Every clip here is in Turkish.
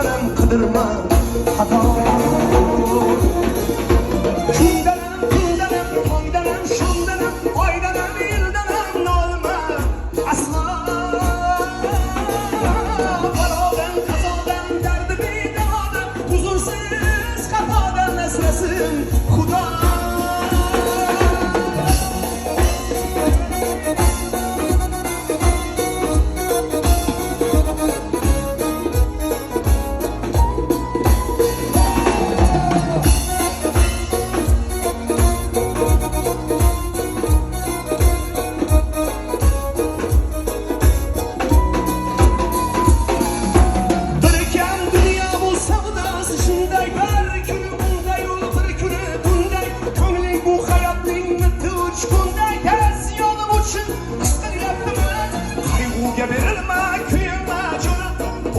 kundanam kıdırma hata. Kundanam, toydanam, şundanam, oydanam, ildanam, nolma asla. Balodan, kazadan, derdi bidada, huzursuz kafadan esnesin Huda. Geberilme, kıyılma canım.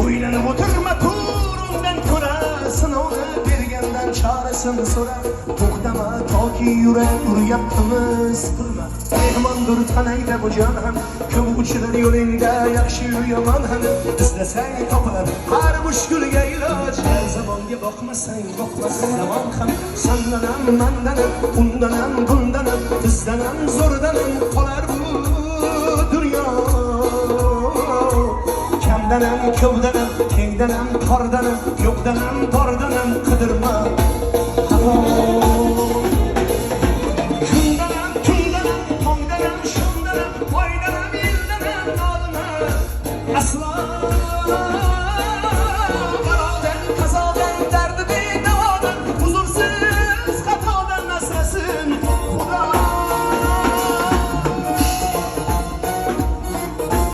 Oylanıp oturma turundan kola. Sınavını bergenden çaresini sorar. To'xtama toki yurek uryaptimi siqilma. Mehmondir tanayda bu jon ham. Ko'p uchilar yo'lingda yaxshi yomon ham. Izlasang topilar har mushkulga iloj. Har zamonga boqmasang zaman ham. Sandanam, mandanam, undanam, bundanam, bizdanam, zo'rdanam qolar bu dunyo. Kamdanam, ko'pdanam, kengdanam, tordanam, yo'qdanam, bordanam qidirma havo. Kundanam, tundanam, tongdanam, shundanam, oydanam, ildanam, nolma aslo.